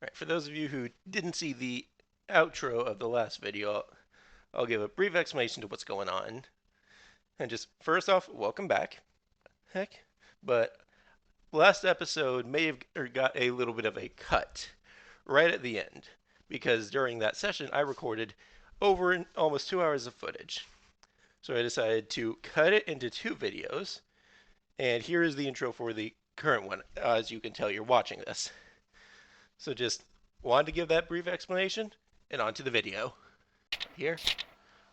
Right, for those of you who didn't see the outro of the last video, I'll give a brief explanation to what's going on. And just first off, welcome back. Heck, but last episode may have got a little bit of a cut right at the end because during that session I recorded over almost 2 hours of footage. So I decided to cut it into two videos, and here is the intro for the current one. As you can tell, you're watching this. So just wanted to give that brief explanation, and on to the video. Here,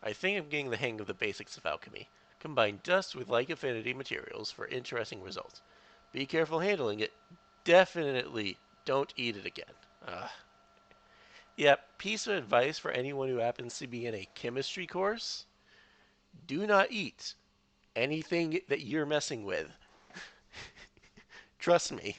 I think I'm getting the hang of the basics of alchemy. Combine dust with like affinity materials for interesting results. Be careful handling it. Definitely don't eat it again. Yep, piece of advice for anyone who happens to be in a chemistry course. Do not eat anything that you're messing with. Trust me.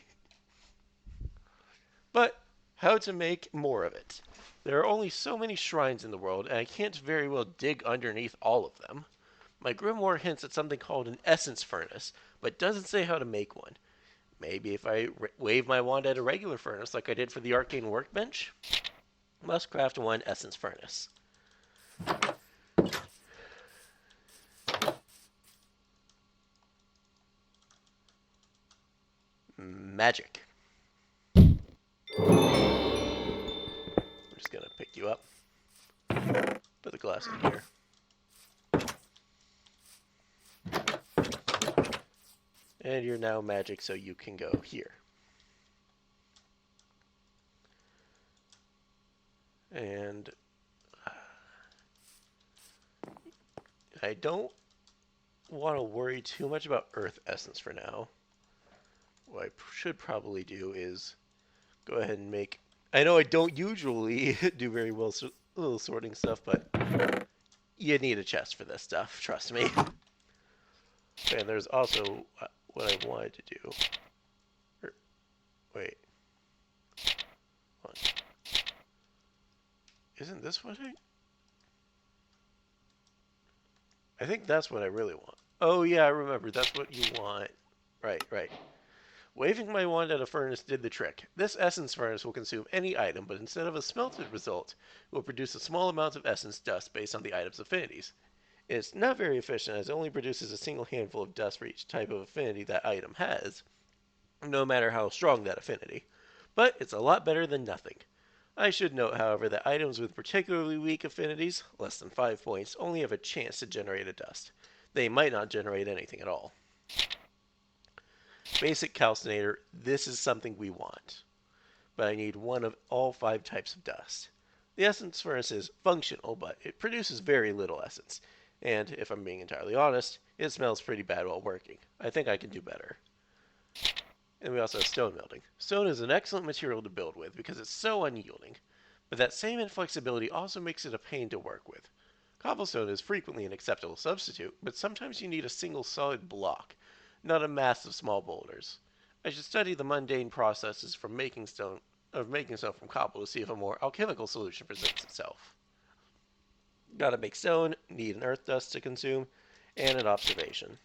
But how to make more of it. There are only so many shrines in the world, and I can't very well dig underneath all of them. My grimoire hints at something called an essence furnace, but doesn't say how to make one. Maybe if I wave my wand at a regular furnace like I did for the arcane workbench? Must craft one essence furnace. Magic. I'm just gonna pick you up. Put the glass in here. And you're now magic, so you can go here. And I don't want to worry too much about earth essence for now. What I should probably do is go ahead and make... I know I don't usually do very well little sorting stuff, but you need a chest for this stuff, trust me. And there's also what I wanted to do. Wait. Hold on. Isn't this what I think that's what I really want. Oh yeah, I remember. That's what you want. Right, right. Waving my wand at a furnace did the trick. This essence furnace will consume any item, but instead of a smelted result, it will produce a small amount of essence dust based on the item's affinities. It's not very efficient as it only produces a single handful of dust for each type of affinity that item has, no matter how strong that affinity. But it's a lot better than nothing. I should note, however, that items with particularly weak affinities, less than 5 points, only have a chance to generate a dust. They might not generate anything at all. Basic calcinator, this is something we want. But I need one of all 5 types of dust. The essence furnace is functional, but it produces very little essence. And, if I'm being entirely honest, it smells pretty bad while working. I think I can do better. And we also have stone melting. Stone is an excellent material to build with because it's so unyielding. But that same inflexibility also makes it a pain to work with. Cobblestone is frequently an acceptable substitute, but sometimes you need a single solid block, not a mass of small boulders. I should study the mundane processes from making stone from cobble to see if a more alchemical solution presents itself. Gotta make stone, need an earth dust to consume, and an observation.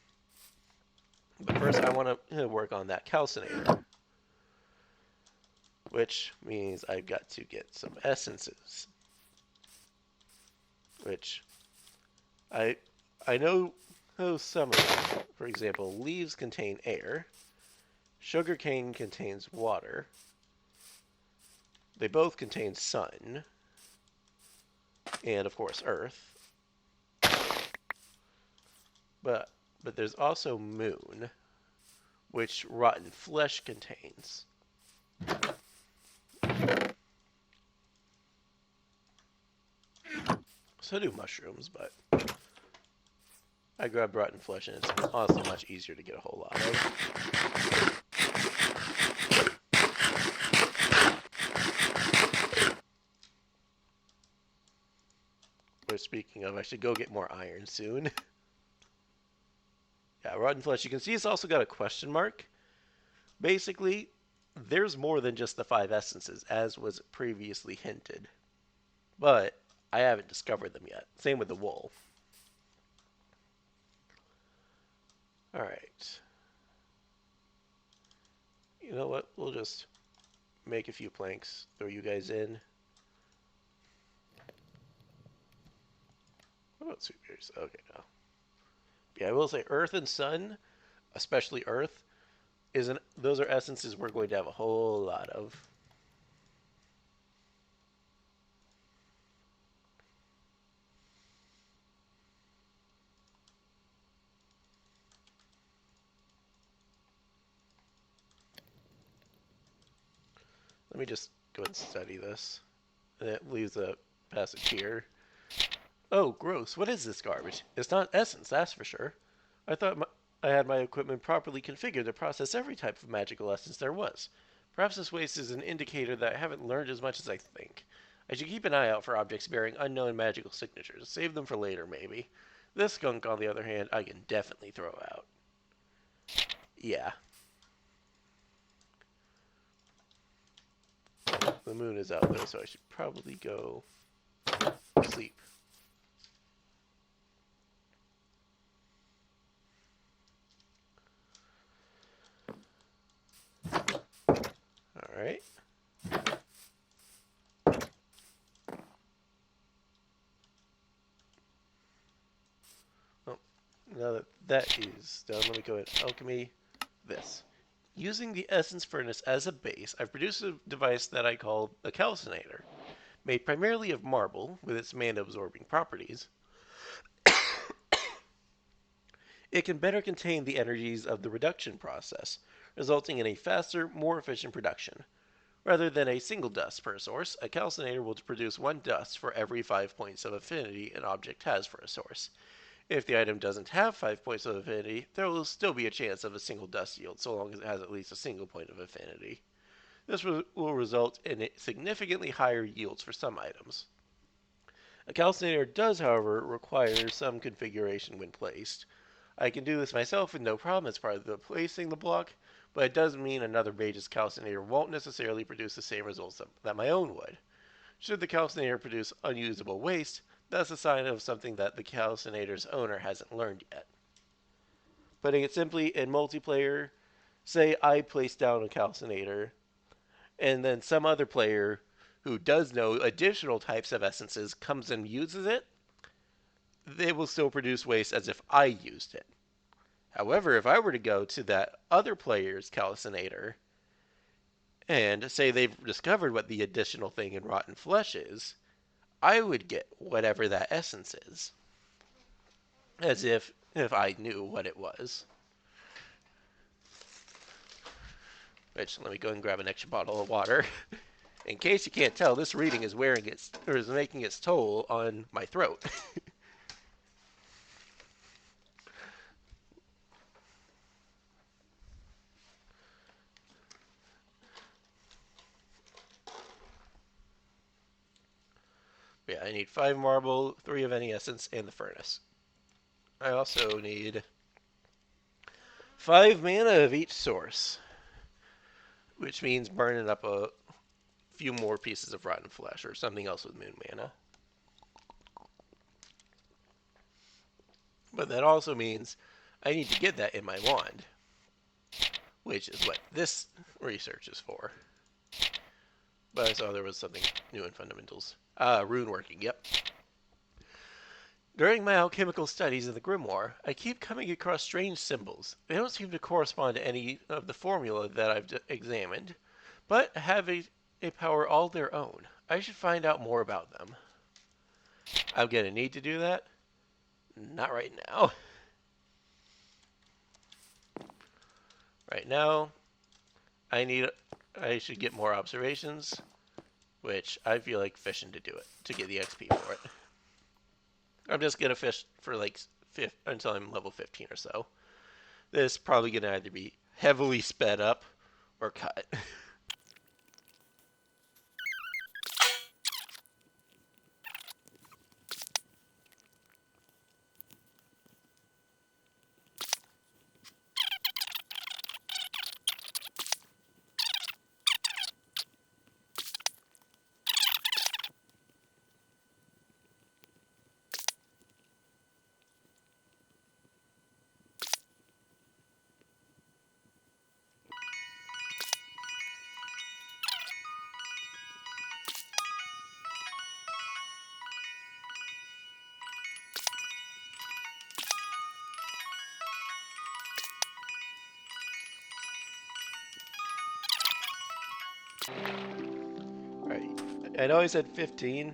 But first I want to work on that calcinator, which means I've got to get some essences. Which I know some of them. For example, leaves contain air. Sugarcane contains water. They both contain sun. And of course earth. But there's also moon, which rotten flesh contains. So do mushrooms, but I grabbed rotten flesh and it's honestly much easier to get a whole lot of. But speaking of, I should go get more iron soon. Yeah, rotten flesh. You can see it's also got a question mark. Basically, there's more than just the 5 essences, as was previously hinted. But I haven't discovered them yet. Same with the wool. Alright. You know what? We'll just make a few planks, throw you guys in. What about sweet berries? Okay, no. Yeah, I will say earth and sun, especially earth, isn't those are essences we're going to have a whole lot of. Let me just go ahead and study this. And it leaves a passage here. Oh, gross. What is this garbage? It's not essence, that's for sure. I thought I had my equipment properly configured to process every type of magical essence there was. Perhaps this waste is an indicator that I haven't learned as much as I think. I should keep an eye out for objects bearing unknown magical signatures. Save them for later, maybe. This skunk, on the other hand, I can definitely throw out. Yeah. The moon is out, though, so I should probably go sleep. Alright. Well, now that that is done, let me go ahead and alchemy this. Using the essence furnace as a base, I've produced a device that I call a calcinator. Made primarily of marble, with its mana-absorbing properties, it can better contain the energies of the reduction process, resulting in a faster, more efficient production. Rather than a single dust per source, a calcinator will produce one dust for every 5 points of affinity an object has for a source. If the item doesn't have 5 points of affinity, there will still be a chance of a single dust yield, so long as it has at least a single point of affinity. This will result in significantly higher yields for some items. A calcinator does, however, require some configuration when placed. I can do this myself with no problem as part of the placing the block, but it does mean another mage's calcinator won't necessarily produce the same results that my own would. Should the calcinator produce unusable waste, that's a sign of something that the calcinator's owner hasn't learned yet. Putting it simply, in multiplayer, say I place down a calcinator, and then some other player who does know additional types of essences comes and uses it, they will still produce waste as if I used it. However, if I were to go to that other player's calcinator and say they've discovered what the additional thing in rotten flesh is, I would get whatever that essence is, as if I knew what it was. Which, let me go and grab an extra bottle of water. In case you can't tell, this reading is making its toll on my throat. Yeah, I need 5 marble, 3 of any essence, and the furnace. I also need 5 mana of each source, which means burning up a few more pieces of rotten flesh or something else with moon mana. But that also means I need to get that in my wand, which is what this research is for. But I saw there was something new in fundamentals. Rune working, yep. During my alchemical studies in the grimoire, I keep coming across strange symbols. They don't seem to correspond to any of the formula that I've examined, but have a power all their own. I should find out more about them. I'm going to need to do that. Not right now. Right now, I should get more observations, which I feel like fishing to do it, to get the XP for it. I'm just going to fish for like until I'm level 15 or so. This is probably going to either be heavily sped up or cut. Alright, I know I said 15.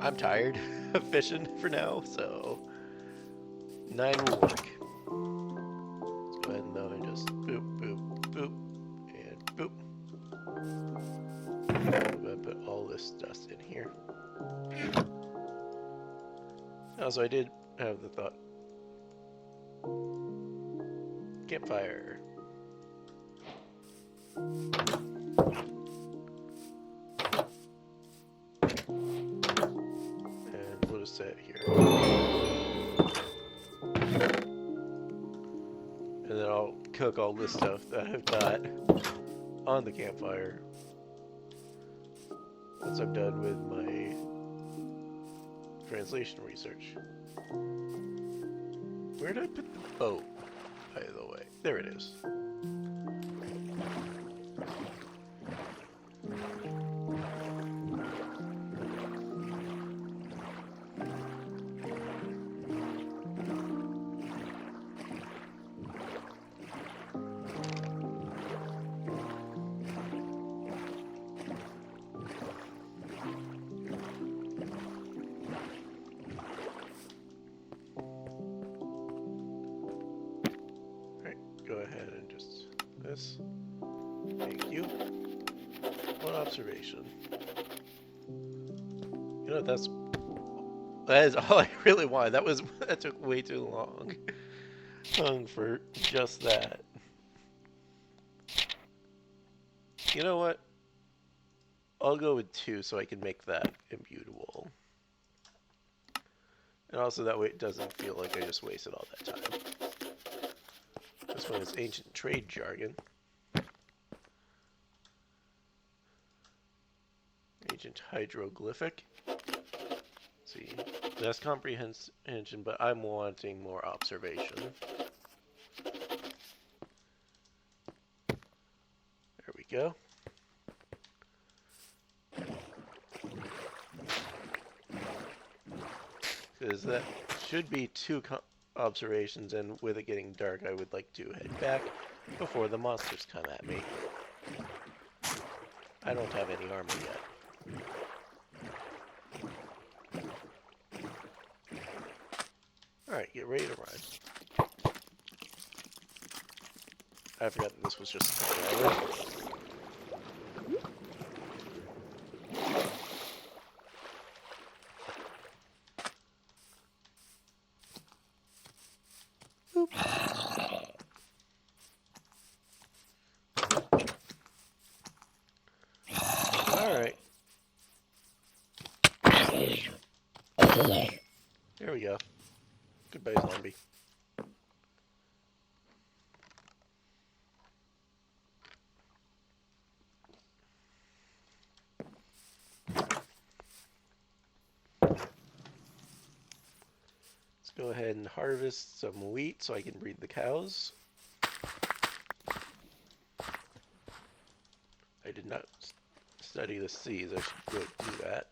I'm tired of fishing for now, so 9 will work. Let's go ahead and though and just boop, boop, boop, and boop. I'm going to put all this dust in here. Also, I did have the thought. Campfire. And we'll just set it here. And then I'll cook all this stuff that I've got on the campfire once I'm done with my translation research. Where did I put the boat, by the way? There it is. Go ahead and just this. Thank you. One observation. You know, that is all I really wanted. That took way too long for just that. You know what? I'll go with 2 so I can make that immutable. And also that way it doesn't feel like I just wasted all that time. This one is ancient trade jargon. Ancient hieroglyphic. Let's see, that's comprehension, but I'm wanting more observation. There we go. Because that should be 2 observations, and with it getting dark, I would like to head back before the monsters come at me. I don't have any armor yet. Alright, get ready to run. I forgot that this was just a trailer. Alright. There we go. Goodbye, zombie. Let's go ahead and harvest some wheat so I can breed the cows. I did not study the seas. I should go do that.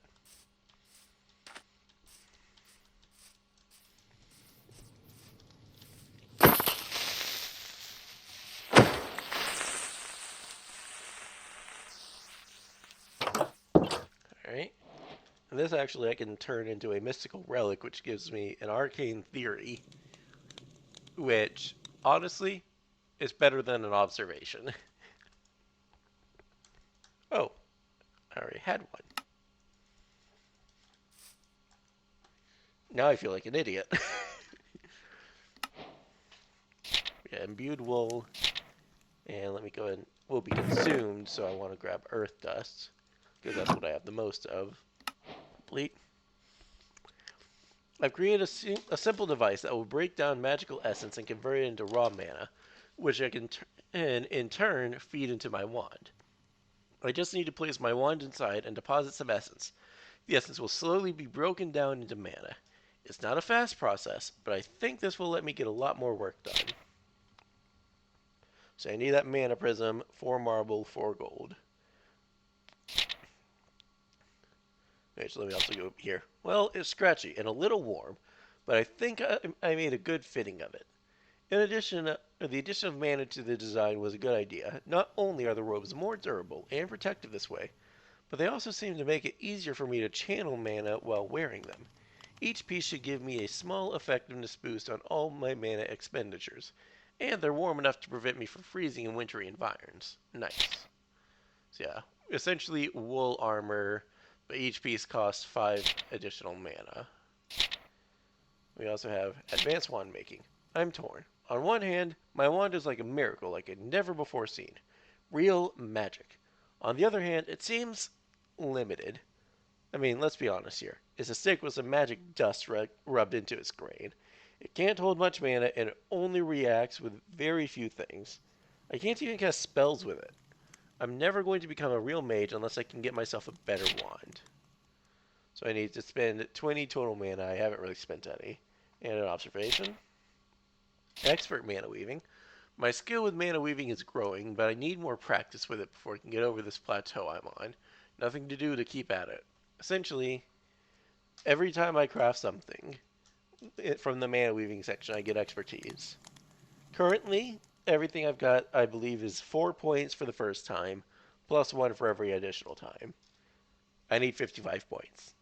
Alright. And this actually I can turn into a mystical relic, which gives me an arcane theory, which, honestly, is better than an observation. Oh, I already had one. Now I feel like an idiot. Yeah, imbued wool. And let me go ahead and will be consumed, so I want to grab earth dust, because that's what I have the most of. Complete. I've created a simple device that will break down magical essence and convert it into raw mana, which I can in turn feed into my wand. I just need to place my wand inside and deposit some essence. The essence will slowly be broken down into mana. It's not a fast process, but I think this will let me get a lot more work done. So I need that mana prism, 4 marble, 4 gold. Okay, so let me also go here. Well, it's scratchy and a little warm, but I think I made a good fitting of it. In addition, the addition of mana to the design was a good idea. Not only are the robes more durable and protective this way, but they also seem to make it easier for me to channel mana while wearing them. Each piece should give me a small effectiveness boost on all my mana expenditures, and they're warm enough to prevent me from freezing in wintry environs. Nice. So yeah, essentially wool armor, but each piece costs 5 additional mana. We also have advanced wand making. I'm torn. On one hand, my wand is like a miracle like I'd never before seen. Real magic. On the other hand, it seems limited. I mean, let's be honest here. It's a stick with some magic dust rubbed into its grain. It can't hold much mana, and it only reacts with very few things. I can't even cast spells with it. I'm never going to become a real mage unless I can get myself a better wand. So I need to spend 20 total mana. I haven't really spent any. And an observation. Expert mana weaving. My skill with mana weaving is growing, but I need more practice with it before I can get over this plateau I'm on. Nothing to do to keep at it. Essentially, every time I craft something from the mana weaving section, I get expertise. Currently, everything I've got, I believe, is 4 points for the first time, plus 1 for every additional time. I need 55 points.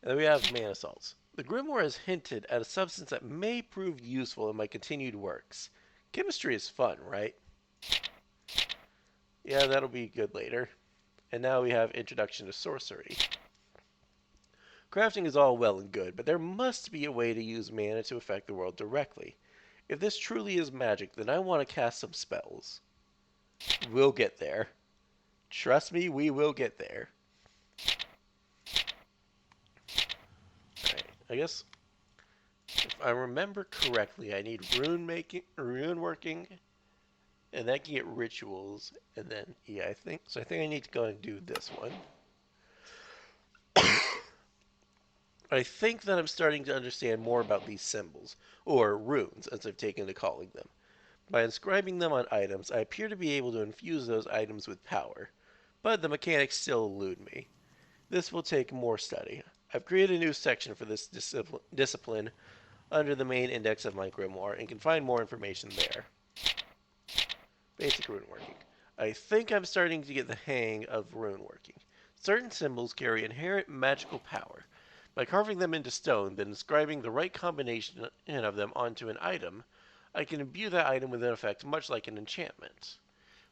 And then we have mana salts. The Grimoire has hinted at a substance that may prove useful in my continued works. Chemistry is fun, right? Yeah, that'll be good later. And now we have Introduction to Sorcery. Crafting is all well and good, but there must be a way to use mana to affect the world directly. If this truly is magic, then I want to cast some spells. We'll get there. Trust me, we will get there. Alright, I guess if I remember correctly, I need rune working, and that can get rituals, and then yeah, I think I need to go and do this one. I think that I'm starting to understand more about these symbols, or runes, as I've taken to calling them. By inscribing them on items, I appear to be able to infuse those items with power, but the mechanics still elude me. This will take more study. I've created a new section for this discipline under the main index of my grimoire and can find more information there. Basic rune working. I think I'm starting to get the hang of rune working. Certain symbols carry inherent magical power. By carving them into stone, then inscribing the right combination of them onto an item, I can imbue that item with an effect much like an enchantment.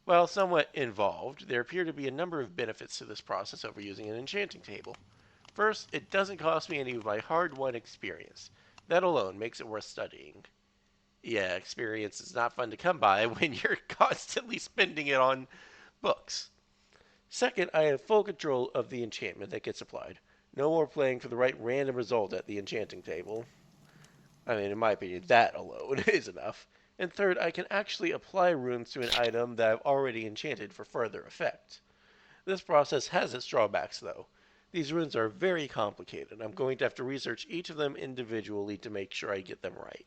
While somewhat involved, there appear to be a number of benefits to this process over using an enchanting table. First, it doesn't cost me any of my hard-won experience. That alone makes it worth studying. Yeah, experience is not fun to come by when you're constantly spending it on books. Second, I have full control of the enchantment that gets applied. No more playing for the right random result at the enchanting table. I mean, in my opinion, that alone is enough. And third, I can actually apply runes to an item that I've already enchanted for further effect. This process has its drawbacks, though. These runes are very complicated. I'm going to have to research each of them individually to make sure I get them right.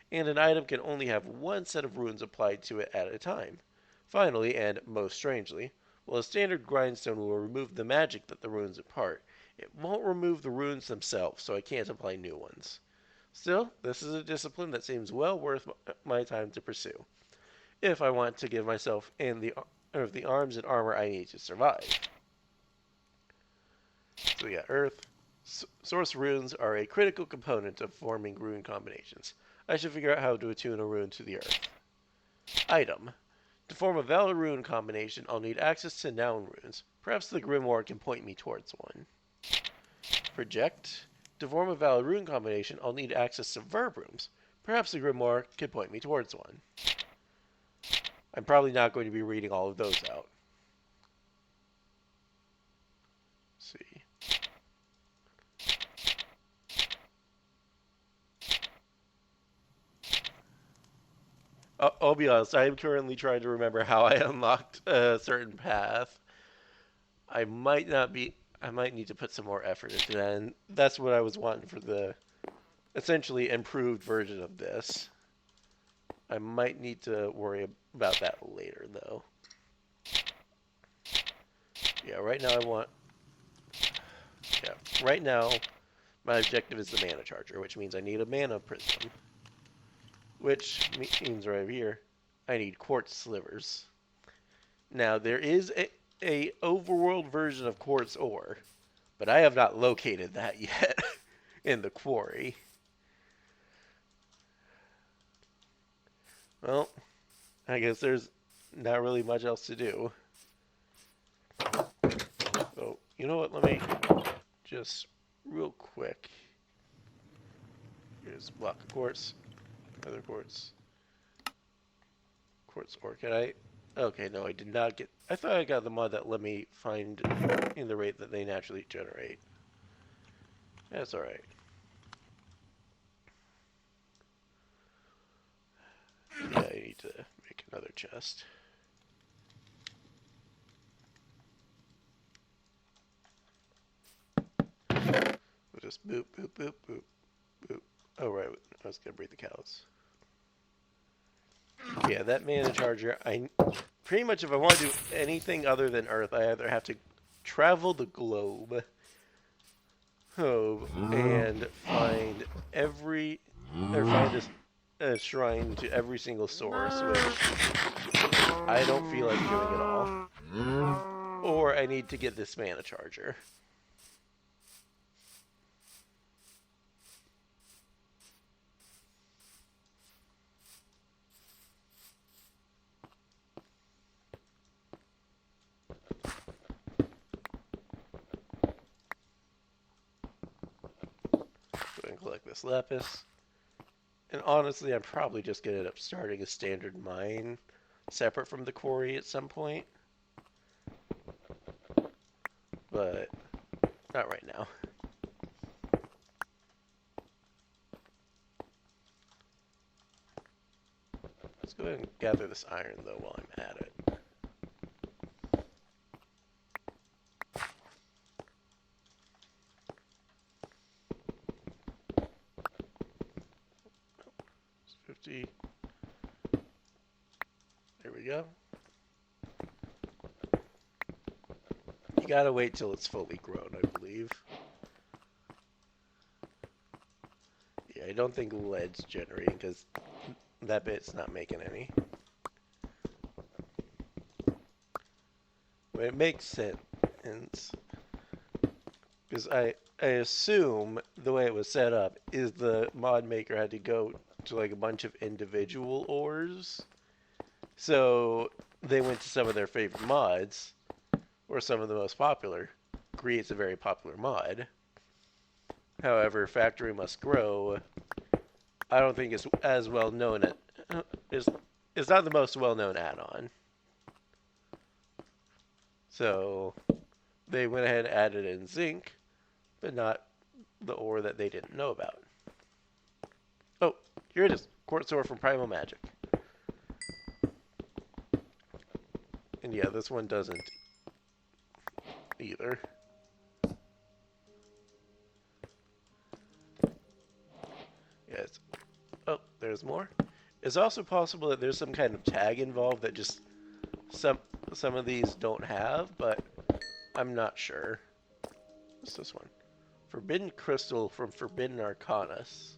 And an item can only have one set of runes applied to it at a time. Finally, and most strangely, while a standard grindstone will remove the magic that the runes impart, it won't remove the runes themselves, so I can't apply new ones. Still, this is a discipline that seems well worth my time to pursue, if I want to give myself the arms and armor I need to survive. So yeah, Earth. Source runes are a critical component of forming rune combinations. I should figure out how to attune a rune to the Earth. Item. To form a valid rune combination, I'll need access to noun runes. Perhaps the Grimoire can point me towards one. Project. To form a valid rune combination, I'll need access to verb runes. Perhaps the Grimoire can point me towards one. I'm probably not going to be reading all of those out. Let's see. I'll be honest, I am currently trying to remember how I unlocked a certain path. I might need to put some more effort into that, and that's what I was wanting for the essentially improved version of this. I might need to worry about that later, though. Yeah, right now, my objective is the mana charger, which means I need a mana prism. which means right here, I need quartz slivers. Now, there is a overworld version of quartz ore, but I have not located that yet in the quarry. Well, I guess there's not really much else to do. So, you know what? Let me just real quick. Here's a block of quartz, other quartz, quartz ore. Can I? Okay, no, I did not get. I thought I got the mod that let me find in the rate that they naturally generate. That's all right. Yeah, I need to make another chest. We'll just boop, boop, boop, boop, boop. Oh, right. I was going to breed the cows. Yeah, that mana charger, pretty much if I want to do anything other than Earth, I either have to travel the globe and find a shrine to every single source, which I don't feel like doing at all. Or I need to get this mana charger. Go and collect this lapis. And honestly, I'm probably just going to end up starting a standard mine separate from the quarry at some point. But not right now. Let's go ahead and gather this iron, though, while I'm at it. It's 50. There we go. You gotta wait till it's fully grown, I believe. Yeah, I don't think lead's generating, because that bit's not making any. But it makes sense. Because I assume the way it was set up is the mod maker had to go to like a bunch of individual ores. So they went to some of their favorite mods, or some of the most popular. Creates a very popular mod. However, Factory Must Grow, I don't think is as well known it's not the most well known add-on. So they went ahead and added in zinc, but not the ore that they didn't know about. Oh, here it is. Quartz ore from Primal Magick. And yeah, this one doesn't either. Yes. Oh, there's more. It's also possible that there's some kind of tag involved that just some of these don't have, but I'm not sure. What's this one? Forbidden Crystal from Forbidden Arcanus.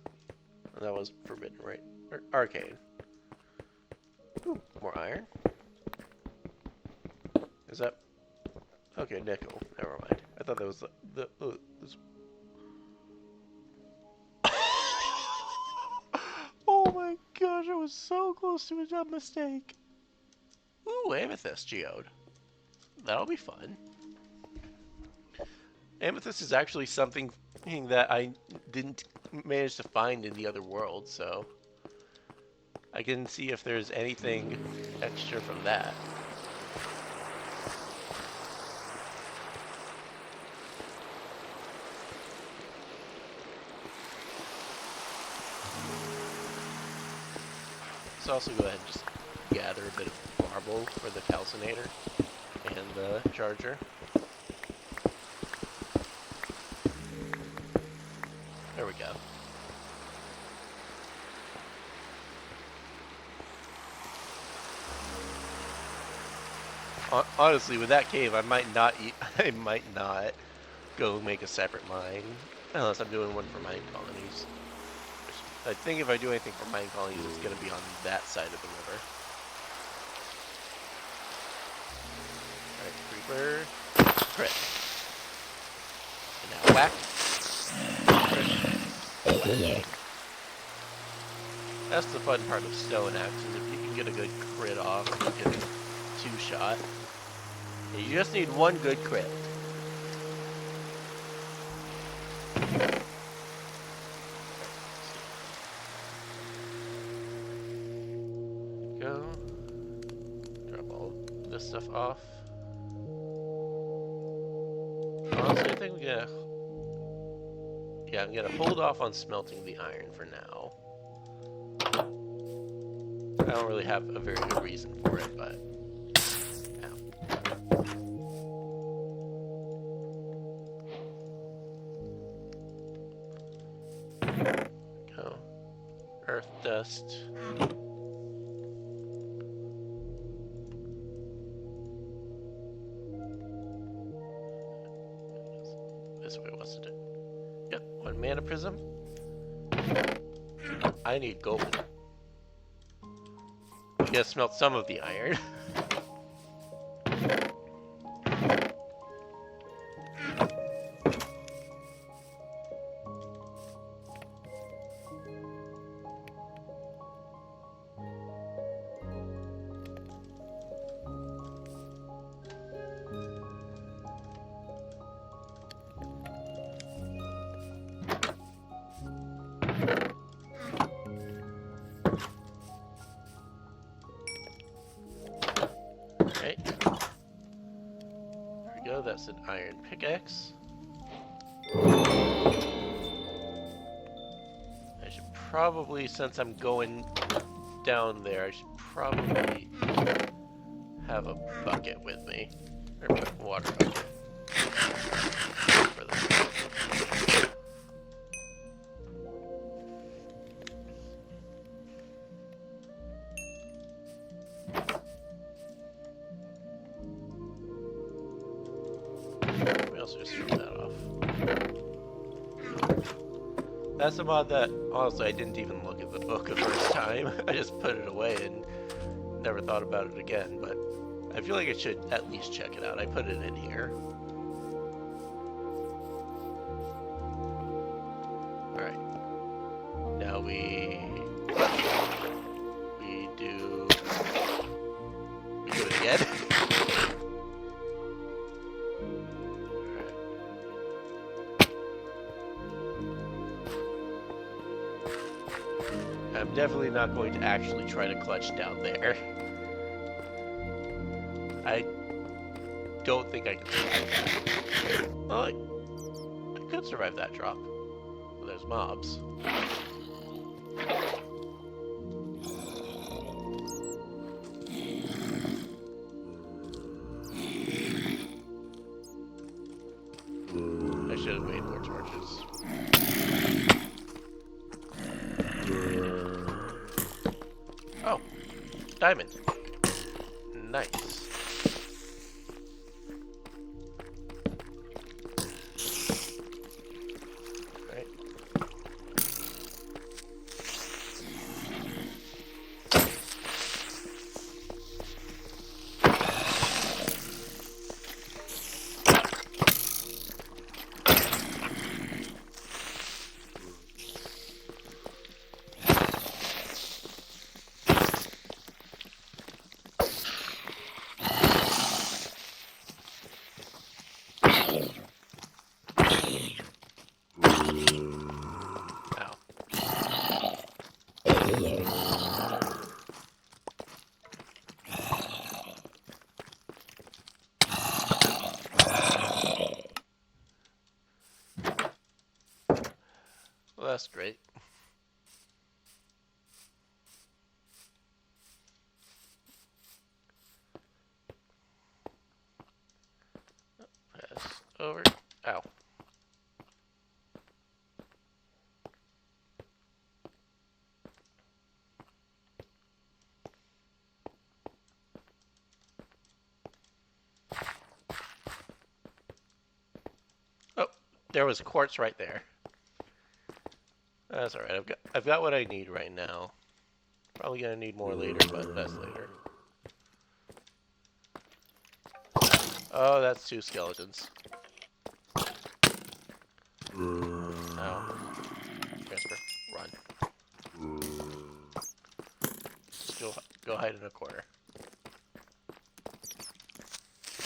That was Forbidden, right? Or Arcane. Ooh, more iron. Is that... Okay, nickel. Never mind. I thought that was the this... Oh my gosh, I was so close to a dumb mistake. Ooh, amethyst geode. That'll be fun. Amethyst is actually something that I didn't manage to find in the other world, so I can see if there's anything extra from that. Let's also go ahead and just gather a bit of marble for the calcinator and the charger. There we go. Honestly, with that cave, I might not go make a separate mine, unless I'm doing one for mine colonies. I think if I do anything for mine colonies, it's going to be on that side of the river. Alright, creeper. Crit. And now whack. Crit. That's the fun part of stone axes. If you can get a good crit off, you can two-shot. You just need one good crit. Go. Drop all this stuff off. Honestly, I think I'm gonna hold off on smelting the iron for now. I don't really have a very good reason for it, but yeah. Go. Earth dust. This way, wasn't it? Yep, 1 mana prism. I need gold. I'm gonna smelt some of the iron. Right. There we go, that's an iron pickaxe. I should probably, since I'm going down there, I should probably have a bucket with me. Or a water bucket. For this. We also just throw that off. That's a mod that, honestly, I didn't even look at the book the first time. I just put it away and never thought about it again, but I feel like I should at least check it out. I put it in here. Alright. Now we do it again. I'm definitely not going to actually try to clutch down there. I don't think I can survive that. Well, I could survive that drop. Well, there's mobs. I should have made more torches. Oh, diamond. Nice. Right. Well, that's great. Pass over. Ow. Oh, there was quartz right there. That's alright. I've got what I need right now. Probably gonna need more later, but that's later. Oh, that's 2 skeletons. Ow. Transfer. Run. Just go hide in a corner.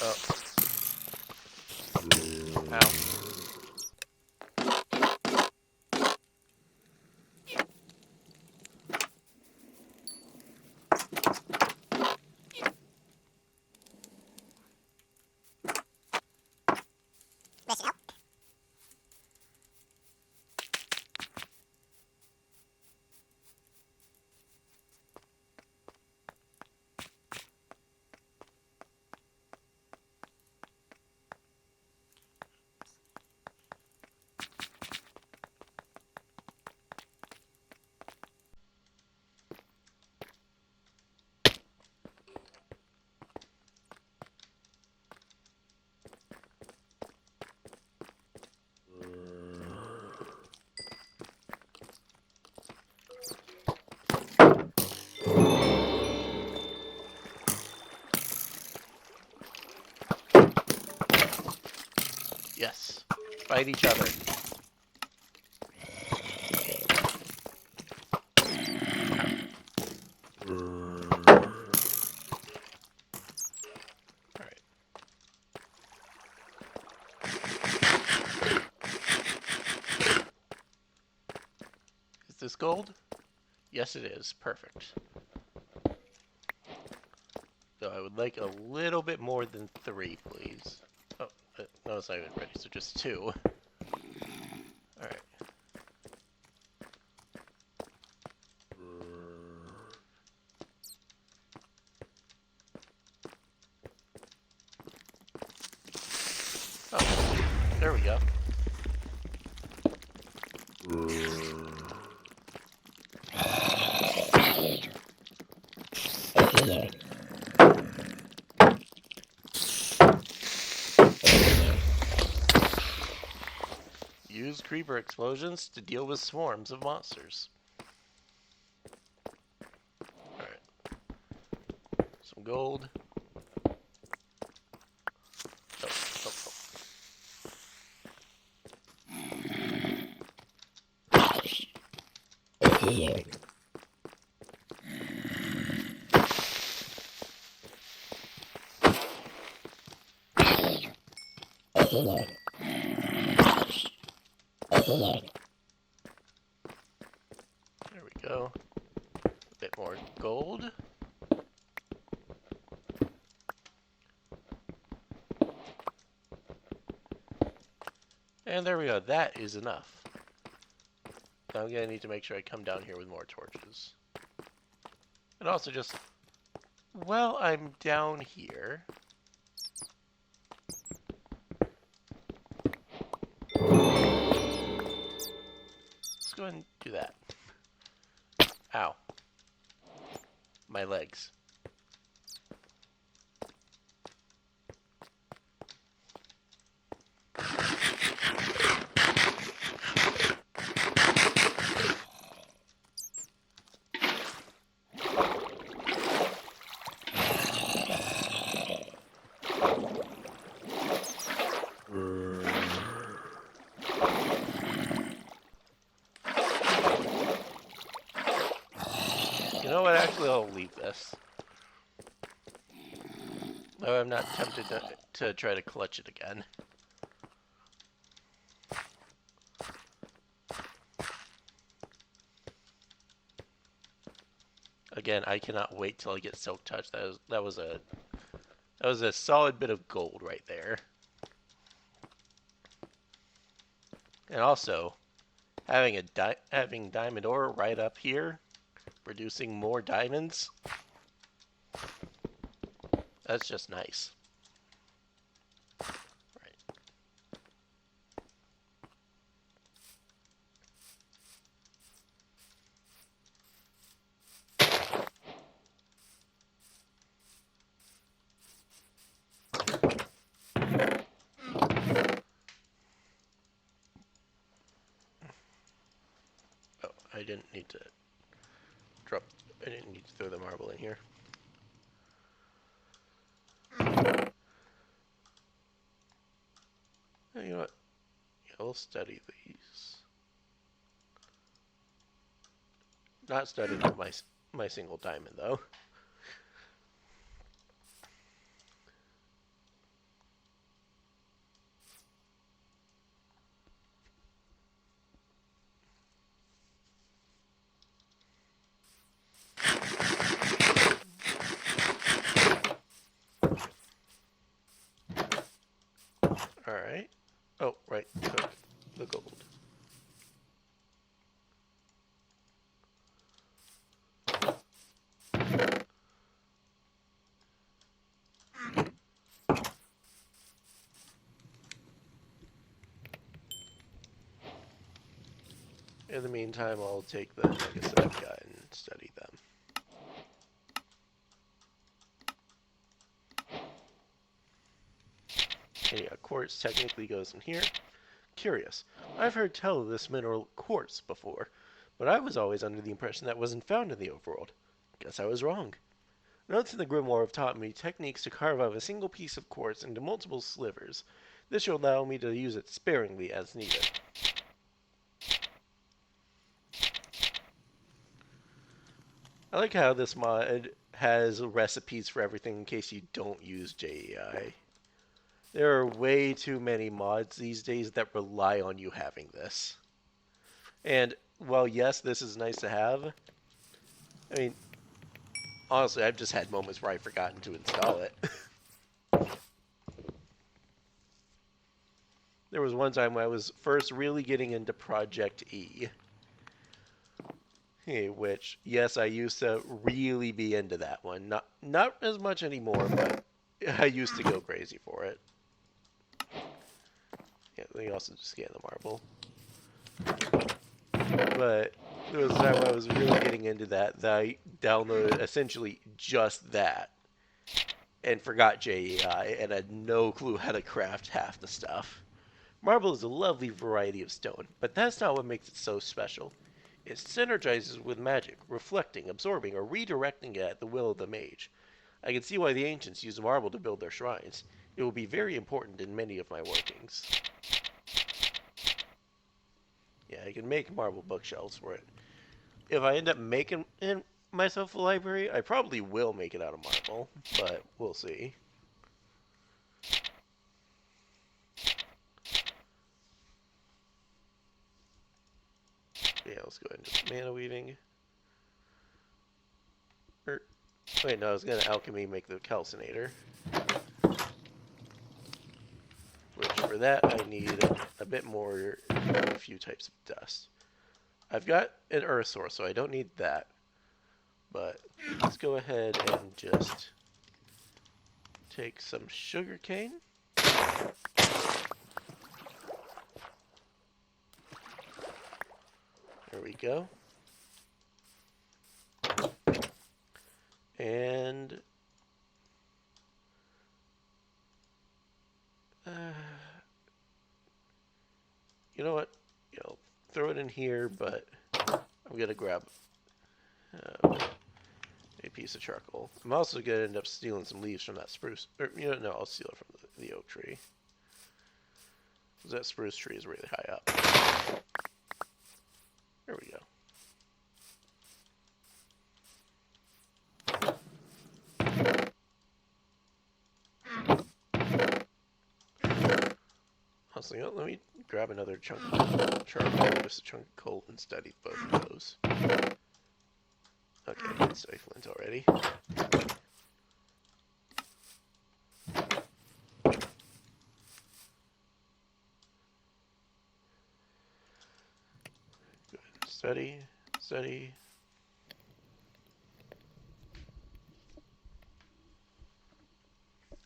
Oh. Ow. Yes. Fight each other. Alright. Is this gold? Yes, it is. Perfect. So I would like a little bit more than 3, please. Oh, no, it's not even ready, so just 2. Alright. Oh, there we go. Use creeper explosions to deal with swarms of monsters. Alright. Some gold. Oh, oh, oh. There we go. A bit more gold. And there we go. That is enough. Now I'm gonna need to make sure I come down here with more torches. And also just, well, I'm down here. Let's go ahead and do that. Ow. My legs. You know what? Actually, I'll leave this. Though I'm not tempted to try to clutch it again. Again, I cannot wait till I get Silk Touch. That was a solid bit of gold right there. And also, having having diamond ore right up here, producing more diamonds. That's just nice. Right. didn't need to drop. I didn't need to throw the marble in here. You know what? Yeah, we'll study these. Not studying my single diamond though. All right. Oh, right. Cook the gold. In the meantime, I'll take the nuggets that I've got and study them. And yeah, quartz technically goes in here. Curious. I've heard tell of this mineral quartz before, but I was always under the impression that it wasn't found in the overworld. Guess I was wrong. Notes in the grimoire have taught me techniques to carve out a single piece of quartz into multiple slivers. This should allow me to use it sparingly as needed. I like how this mod has recipes for everything in case you don't use JEI. There are way too many mods these days that rely on you having this. And while yes, this is nice to have, I mean, honestly, I've just had moments where I've forgotten to install it. There was one time when I was first really getting into Project E. Which, yes, I used to really be into that one. Not as much anymore, but I used to go crazy for it. Yeah, let me also just scan the marble. But there was a time when I was really getting into that I downloaded essentially just that and forgot JEI and had no clue how to craft half the stuff. Marble is a lovely variety of stone, but that's not what makes it so special. It synergizes with magic, reflecting, absorbing, or redirecting it at the will of the mage. I can see why the ancients used marble to build their shrines. It will be very important in many of my workings. Yeah, I can make marble bookshelves for it. If I end up making myself a library, I probably will make it out of marble, but we'll see. Yeah, let's go ahead and just mana weaving. Wait, no, I was going to alchemy make the calcinator. Which, for that, I need a bit more, a few types of dust. I've got an earth source, so I don't need that. But let's go ahead and just take some sugar cane. There we go. And you know what? Throw it in here, but I'm gonna grab a piece of charcoal. I'm also gonna end up stealing some leaves from that spruce. Or no, I'll steal it from the oak tree. Because that spruce tree is really high up. There we go. Honestly, let me grab another chunk of charcoal, just a chunk of coal, and study both of those. Okay, I can study flint already. Good. Study, study.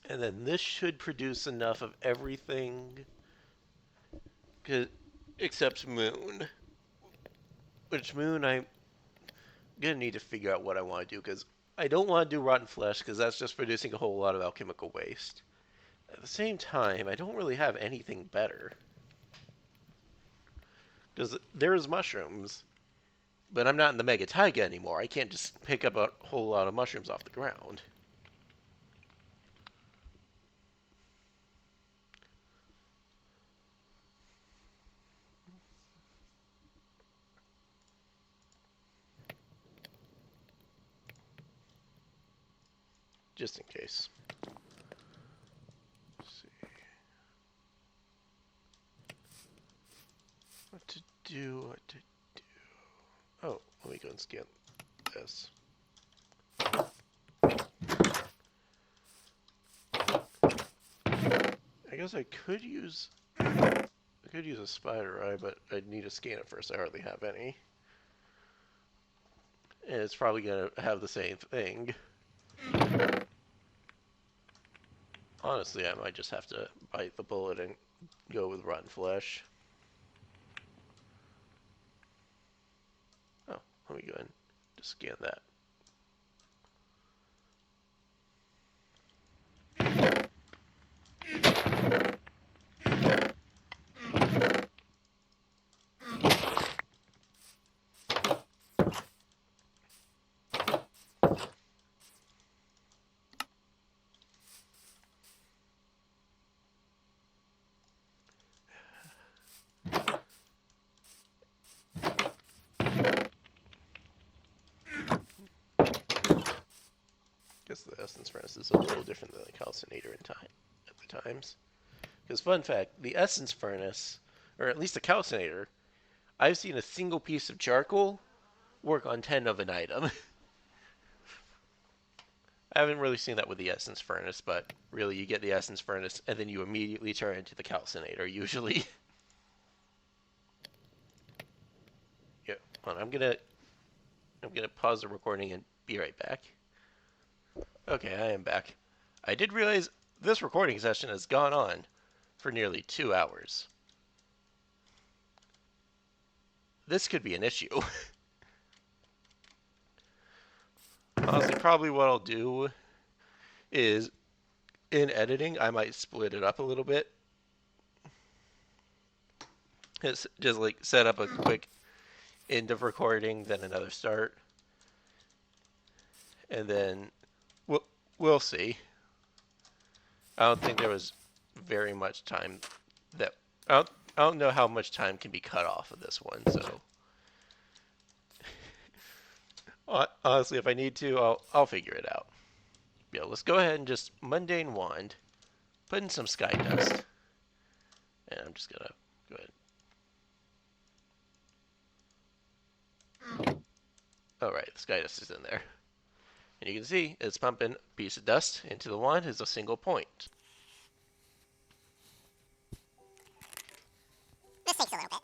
And then this should produce enough of everything except moon. Which moon I'm gonna need to figure out what I want to do, because I don't want to do rotten flesh, because that's just producing a whole lot of alchemical waste. At the same time, I don't really have anything better. Because there's mushrooms. But I'm not in the mega taiga anymore. I can't just pick up a whole lot of mushrooms off the ground. Just in case. Let's see. What to do, what to do. Oh, let me go and scan this. I guess I could use a spider eye, but I'd need to scan it first. I hardly have any. And it's probably gonna have the same thing. Honestly, I might just have to bite the bullet and go with rotten flesh. Oh, let me go ahead and just scan that. Guess the essence furnace is a little different than the calcinator at the times. Because fun fact, the essence furnace, or at least the calcinator, I've seen a single piece of charcoal work on 10 of an item. I haven't really seen that with the essence furnace, but really you get the essence furnace and then you immediately turn into the calcinator usually. Yeah, hold on, I'm gonna pause the recording and be right back. Okay, I am back. I did realize this recording session has gone on for nearly 2 hours. This could be an issue. Honestly, probably what I'll do is, in editing, I might split it up a little bit. Just like set up a quick end of recording, then another start. And then we'll see. I don't think there was very much time that I don't know how much time can be cut off of this one, so honestly, if I need to, I'll figure it out. Yeah, let's go ahead and just mundane wand, put in some sky dust, and I'm just gonna go ahead. Alright, the sky dust is in there. And you can see it's pumping a piece of dust into the wand as a single point. This takes a little bit.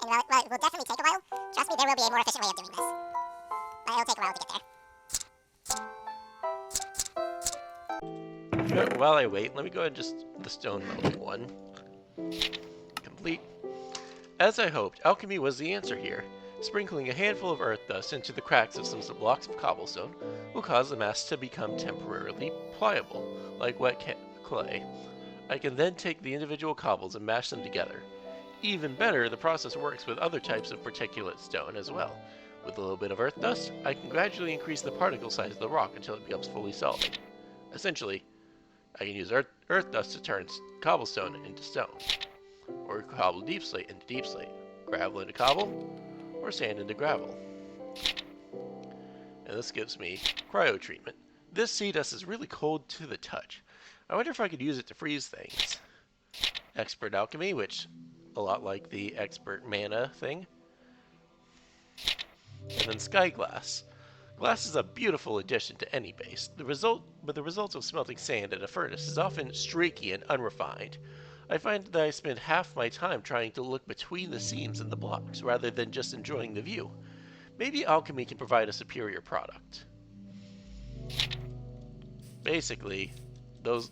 And while it will definitely take a while, trust me, there will be a more efficient way of doing this. But it'll take a while to get there. While I wait, let me go ahead and just the stone melting one. Complete. As I hoped, alchemy was the answer here. Sprinkling a handful of earth dust into the cracks of some blocks of cobblestone will cause the mass to become temporarily pliable, like wet clay. I can then take the individual cobbles and mash them together. Even better, the process works with other types of particulate stone as well. With a little bit of earth dust, I can gradually increase the particle size of the rock until it becomes fully solid. Essentially, I can use earth dust to turn cobblestone into stone, or cobble deep slate into deep slate, gravel into cobble, or sand into gravel. And this gives me cryo treatment. This sea dust is really cold to the touch. I wonder if I could use it to freeze things. Expert alchemy, which a lot like the expert mana thing. And then sky glass. Glass is a beautiful addition to any base. The result of smelting sand in a furnace is often streaky and unrefined. I find that I spend half my time trying to look between the seams in the blocks rather than just enjoying the view. Maybe alchemy can provide a superior product. Basically, those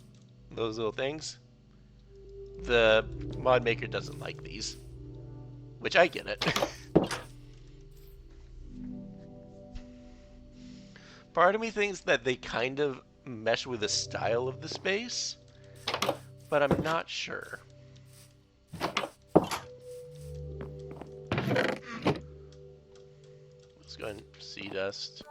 little things, the mod maker doesn't like these, which I get it. Part of me thinks that they kind of mesh with the style of the space, but I'm not sure. Let's go ahead and sea dust.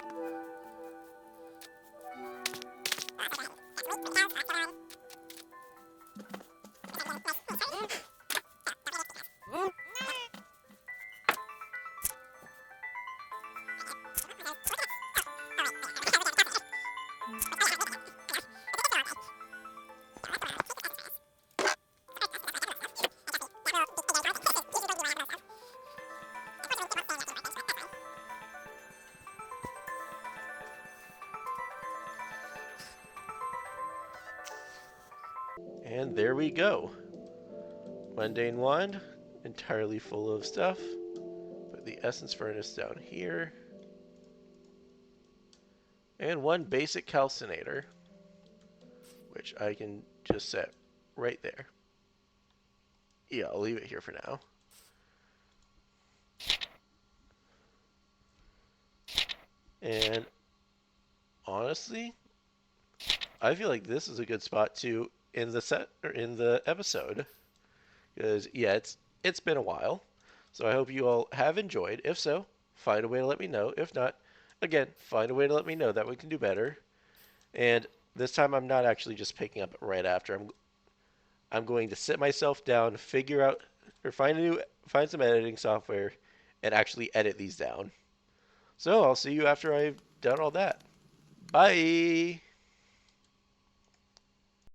And there we go. Mundane wand, entirely full of stuff. Put the essence furnace down here. And one basic calcinator, which I can just set right there. Yeah, I'll leave it here for now. And honestly, I feel like this is a good spot to end the set or in the episode, because yeah, it's been a while. So I hope you all have enjoyed. If so, find a way to let me know. If not, again, find a way to let me know that we can do better. And this time I'm not actually just picking up right after. I'm going to sit myself down, figure out or find some editing software and actually edit these down. So I'll see you after I've done all that. Bye.